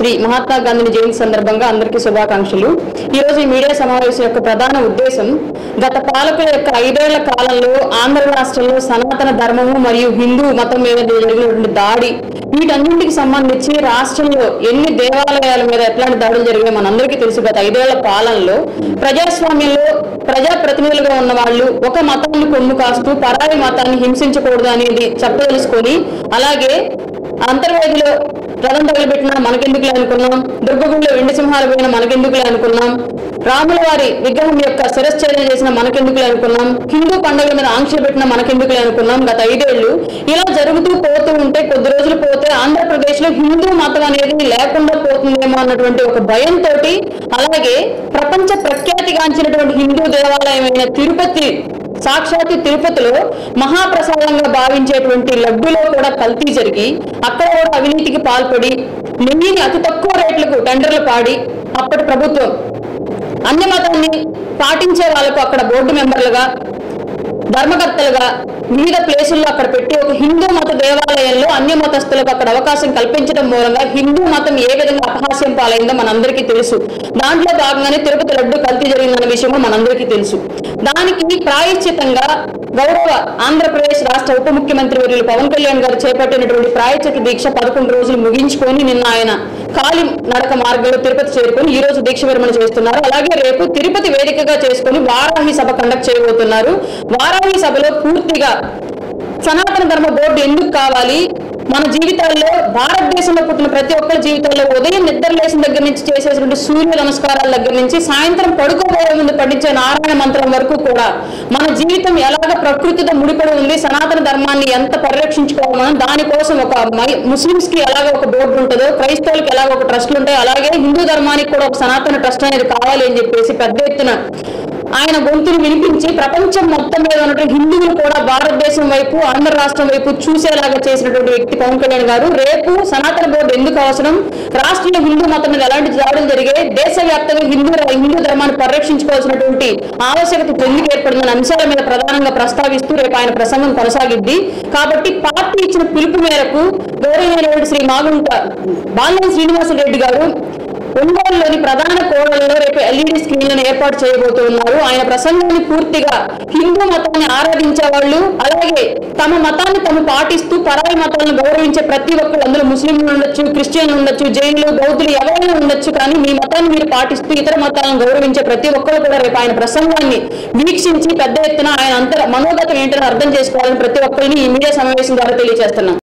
శ్రీ మహాత్మా గాంధీ జయంతి సందర్భంగా అందరికీ శుభాకాంక్షలు। ఈ రోజు ఈ మీడియా సమావేశం యొక్క ప్రధాన ఉద్దేశం గత పాలకుల యొక్క 5 ఏళ్ల కాలంలో ఆంధ్ర రాష్ట్రంలో సనాతన ధర్మము మరియు హిందూ మతం మీద జరిగినటువంటి దాడి వీటన్నింటికి సంబంధించి రాష్ట్రంలో ఎన్ని దేవాలయాల మీద ఎట్లాంటి దాడులు జరిగాయో మనందరికీ తెలుసు। గత 5 ఏళ్ల పాలనలో ప్రజాస్వామ్యంలో ప్రజాప్రతినిధులుగా ఉన్న వాళ్ళు ఒక మతాన్ని కొమ్ము కాస్తూ పరాయి మతాన్ని హింసించకూడదు అనేది చెప్పదలుచుకొని అలాగే అంతర్వేదిలో రథం తగలబెట్టినా మనకెందుకులే అనుకున్నాం, దుర్గగుడిలో వెండి సింహాలు పోయినా మనకెందుకులే అనుకున్నాం, రాముల వారి విగ్రహం యొక్క శిరశ్ఛేదన చేసిన మనకెందుకులే అనుకున్నాం, హిందూ పండుగల మీద ఆంక్షలు పెట్టినా మనకెందుకులే అనుకున్నాం। గత 5 ఏళ్లు ఇలా జరుగుతూ పోతూ ఉంటే కొద్ది రోజులు పోతే ఆంధ్రప్రదేశ్ లో హిందూ మతం అనేది లేకుండా పోతుందేమో అన్నటువంటి ఒక భయంతో అలాగే ప్రపంచ ప్రఖ్యాతిగాంచినటువంటి హిందూ దేవాలయమైన తిరుపతి సాక్షాత్తు తిరుపతిలో మహాప్రసాదంగా భావించేటువంటి లడ్డూలో కూడా కల్తీ జరిగి అక్కడ కూడా అవినీతికి పాల్పడి నెయ్యిని అతి తక్కువ రేట్లకు టెండర్లు పాడి అప్పటి ప్రభుత్వం అన్ని మతాన్ని పాటించే వాళ్ళకు అక్కడ బోర్డు మెంబర్లుగా ధర్మకర్తలుగా వివిధ ప్లేసుల్లో అక్కడ పెట్టి ఒక హిందూ మత దేవాలయంలో అన్య మతస్థులకు అక్కడ అవకాశం కల్పించడం మూలంగా హిందూ మతం ఏ విధంగా అపహాస్యం పాలైందో మనందరికీ తెలుసు। దాంట్లో భాగంగానే తిరుపతి లడ్డు కల్తీ జరిగిందన్న విషయం మనందరికీ తెలుసు। దానికి ప్రాయశ్చితంగా గౌరవ ఆంధ్రప్రదేశ్ రాష్ట్ర ఉప ముఖ్యమంత్రి వర్యులు పవన్ కళ్యాణ్ గారు చేపట్టినటువంటి ప్రాయశ్చిత దీక్ష 11 రోజులు ముగించుకొని నిన్న ఆయన కాలి నడక మార్గంలో తిరుపతి చేరుకొని ఈ రోజు దీక్ష విరమణ చేస్తున్నారు। అలాగే రేపు తిరుపతి వేదికగా చేసుకొని వారాహి సభ కండక్ట్ చేయబోతున్నారు। వారాహి సభలో పూర్తిగా సనాతన ధర్మ బోర్డు ఎందుకు కావాలి, మన జీవితాల్లో భారతదేశంలో పుట్టిన ప్రతి ఒక్కరి జీవితాల్లో ఉదయం నిద్ర లేచిన దగ్గర నుంచి చేసేటువంటి సూర్య నమస్కారాల దగ్గర నుంచి సాయంత్రం పడుకోబోయే ముందు పఠించే నారాయణ మంత్రం వరకు కూడా మన జీవితం ఎలాగ ప్రకృతితో ముడిపడి ఉంది, సనాతన ధర్మాన్ని ఎంత పరిరక్షించుకోవాలని దానికోసం ఒక ముస్లింస్ కి ఎలాగ ఒక బోర్డు ఉంటుందో క్రైస్తవులకు ఎలాగ ఒక ట్రస్టులు ఉంటాయి అలాగే హిందూ ధర్మానికి కూడా ఒక సనాతన ట్రస్ట్ అనేది కావాలి అని చెప్పేసి పెద్ద ఎత్తున ఆయన గొంతుని వినిపించి ప్రపంచం మొత్తం మీద ఉన్నటువంటి హిందువులు కూడా భారతదేశం వైపు ఆంధ్ర రాష్ట్రం వైపు చూసేలాగా చేసినటువంటి వ్యక్తి పవన్ కళ్యాణ్ గారు రేపు సనాతన బోర్డు ఎందుకు అవసరం, రాష్ట్రంలో హిందూ మతం మీద ఎలాంటి దాడులు జరిగాయి, దేశవ్యాప్తంగా హిందూ ధర్మాన్ని పరిరక్షించుకోవాల్సినటువంటి ఆవశ్యకత ఎందుకు ఏర్పడిందన్న అంశాల మీద ప్రధానంగా ప్రస్తావిస్తూ రేపు ఆయన ప్రసంగం కొనసాగిద్ది। కాబట్టి పార్టీ ఇచ్చిన పిలుపు మేరకు గౌరవనీయులు శ్రీ మాగుంట బాలినేని శ్రీనివాసరెడ్డి గారు ఒంగోలులోని ప్రధాన కోడలలో రేపు ఎల్ఈడి స్క్రీన్లను ఏర్పాటు చేయబోతున్నారు। ఆయన ప్రసంగాన్ని పూర్తిగా హిందూ మతాన్ని ఆరాధించే వాళ్ళు అలాగే తమ మతాన్ని తాము పాటిస్తూ పరాయి మతాలను గౌరవించే ప్రతి ఒక్కరు, అందులో ముస్లింలు ఉండొచ్చు, క్రిస్టియన్లు ఉండొచ్చు, జైన్లు, బౌద్ధులు ఎవరైనా ఉండొచ్చు, కానీ మీ మతాన్ని మీరు పాటిస్తూ ఇతర మతాలను గౌరవించే ప్రతి ఒక్కరు కూడా రేపు ఆయన ప్రసంగాన్ని వీక్షించి పెద్ద ఎత్తున ఆయన మనోగతం ఏంటని అర్థం చేసుకోవాలని ప్రతి ఒక్కరిని ఈ మీడియా సమావేశం ద్వారా తెలియజేస్తున్నాం।